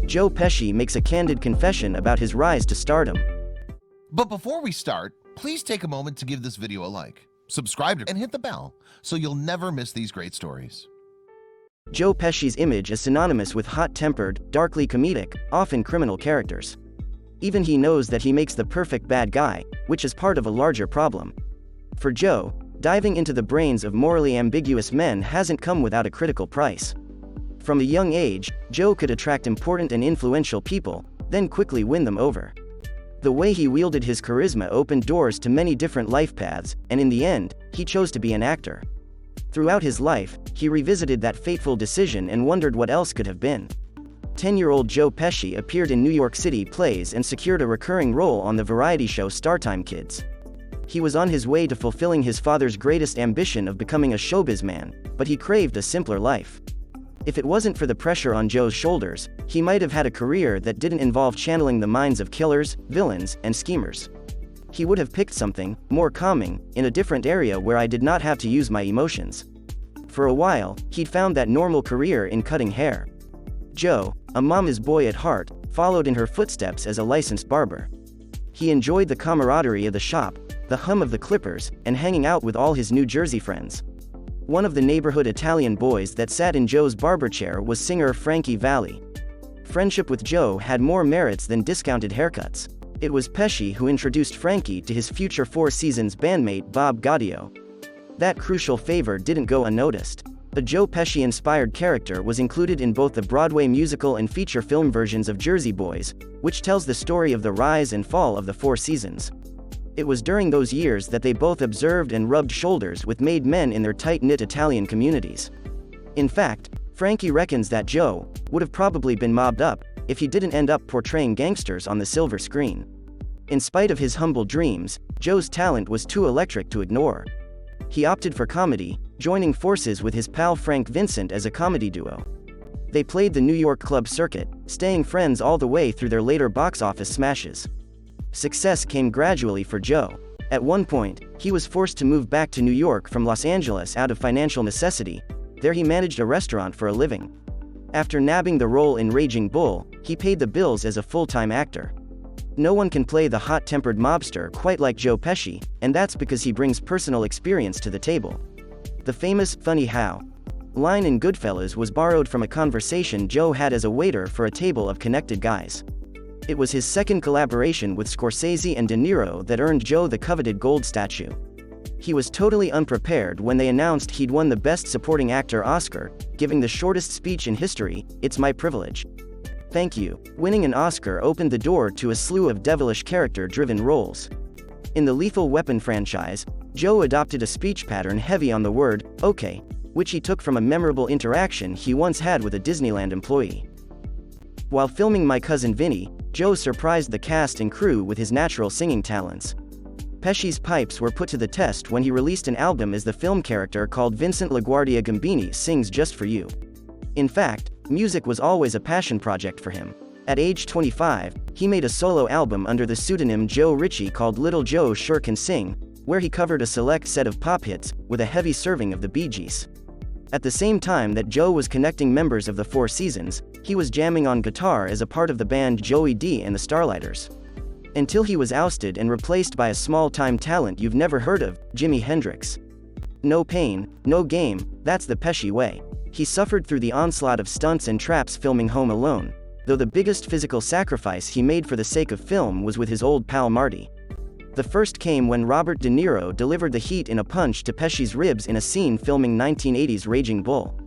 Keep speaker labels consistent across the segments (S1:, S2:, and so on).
S1: Joe Pesci makes a candid confession about his rise to stardom.
S2: But before we start, please take a moment to give this video a like, subscribe, and hit the bell so you'll never miss these great stories.
S1: Joe Pesci's image is synonymous with hot-tempered, darkly comedic, often criminal characters. Even he knows that he makes the perfect bad guy, which is part of a larger problem. For Joe, diving into the brains of morally ambiguous men hasn't come without a critical price. From a young age, Joe could attract important and influential people, then quickly win them over. The way he wielded his charisma opened doors to many different life paths, and in the end, he chose to be an actor. Throughout his life, he revisited that fateful decision and wondered what else could have been. 10-year-old Joe Pesci appeared in New York City plays and secured a recurring role on the variety show Stardom Kids. He was on his way to fulfilling his father's greatest ambition of becoming a showbiz man, but he craved a simpler life. If it wasn't for the pressure on Joe's shoulders, he might have had a career that didn't involve channeling the minds of killers, villains, and schemers. He would have picked something more calming, in a different area where I did not have to use my emotions. For a while, he'd found that normal career in cutting hair. Joe, a mama's boy at heart, followed in her footsteps as a licensed barber. He enjoyed the camaraderie of the shop, the hum of the clippers, and hanging out with all his New Jersey friends. One of the neighborhood Italian boys that sat in Joe's barber chair was singer Frankie Valli. Friendship with Joe had more merits than discounted haircuts. It was Pesci who introduced Frankie to his future Four Seasons bandmate Bob Gaudio. That crucial favor didn't go unnoticed. A Joe Pesci-inspired character was included in both the Broadway musical and feature film versions of Jersey Boys, which tells the story of the rise and fall of the Four Seasons. It was during those years that they both observed and rubbed shoulders with made men in their tight-knit Italian communities. In fact, Frankie reckons that Joe would have probably been mobbed up if he didn't end up portraying gangsters on the silver screen. In spite of his humble dreams, Joe's talent was too electric to ignore. He opted for comedy, joining forces with his pal Frank Vincent as a comedy duo. They played the New York club circuit, staying friends all the way through their later box office smashes. Success came gradually for Joe. At one point, he was forced to move back to New York from Los Angeles out of financial necessity. There he managed a restaurant for a living. After nabbing the role in Raging Bull, he paid the bills as a full-time actor. No one can play the hot-tempered mobster quite like Joe Pesci, and that's because he brings personal experience to the table. The famous "funny how" line in Goodfellas was borrowed from a conversation Joe had as a waiter for a table of connected guys. It was his second collaboration with Scorsese and De Niro that earned Joe the coveted gold statue. He was totally unprepared when they announced he'd won the Best Supporting Actor Oscar, giving the shortest speech in history, "It's my privilege. Thank you." Winning an Oscar opened the door to a slew of devilish character-driven roles. In the Lethal Weapon franchise, Joe adopted a speech pattern heavy on the word, "okay," which he took from a memorable interaction he once had with a Disneyland employee. While filming My Cousin Vinny, Joe surprised the cast and crew with his natural singing talents. Pesci's pipes were put to the test when he released an album as the film character called Vincent LaGuardia Gambini Sings Just For You. In fact, music was always a passion project for him. At age 25, he made a solo album under the pseudonym Joe Ritchie called Little Joe Sure Can Sing, where he covered a select set of pop hits, with a heavy serving of the Bee Gees. At the same time that Joe was connecting members of the Four Seasons, he was jamming on guitar as a part of the band Joey D and the Starlighters. Until he was ousted and replaced by a small-time talent you've never heard of, Jimi Hendrix. No pain, no game, that's the Pesci way. He suffered through the onslaught of stunts and traps filming Home Alone, though the biggest physical sacrifice he made for the sake of film was with his old pal Marty. The first came when Robert De Niro delivered the heat in a punch to Pesci's ribs in a scene filming 1980's Raging Bull.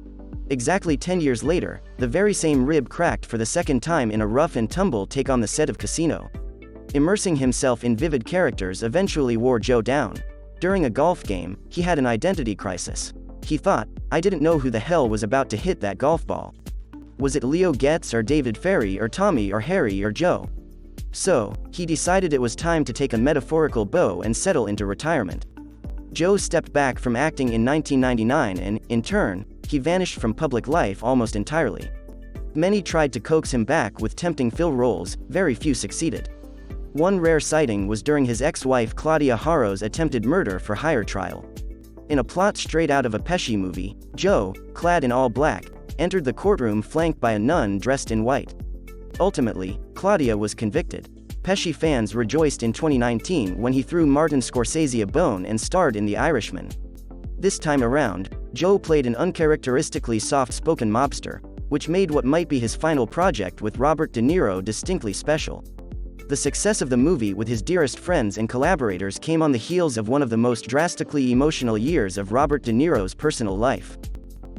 S1: Exactly 10 years later, the very same rib cracked for the second time in a rough and tumble take on the set of Casino. Immersing himself in vivid characters eventually wore Joe down. During a golf game, he had an identity crisis. He thought, "I didn't know who the hell was about to hit that golf ball. Was it Leo Getz or David Ferry or Tommy or Harry or Joe?" So, he decided it was time to take a metaphorical bow and settle into retirement. Joe stepped back from acting in 1999 and, in turn, he vanished from public life almost entirely. Many tried to coax him back with tempting fill roles, very few succeeded. One rare sighting was during his ex-wife Claudia Harrow's attempted murder for hire trial. In a plot straight out of a Pesci movie, Joe, clad in all black, entered the courtroom flanked by a nun dressed in white. Ultimately, Claudia was convicted. Pesci fans rejoiced in 2019 when he threw Martin Scorsese a bone and starred in The Irishman. This time around, Joe played an uncharacteristically soft-spoken mobster, which made what might be his final project with Robert De Niro distinctly special. The success of the movie with his dearest friends and collaborators came on the heels of one of the most drastically emotional years of Robert De Niro's personal life.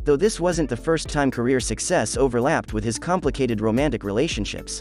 S1: Though this wasn't the first time career success overlapped with his complicated romantic relationships.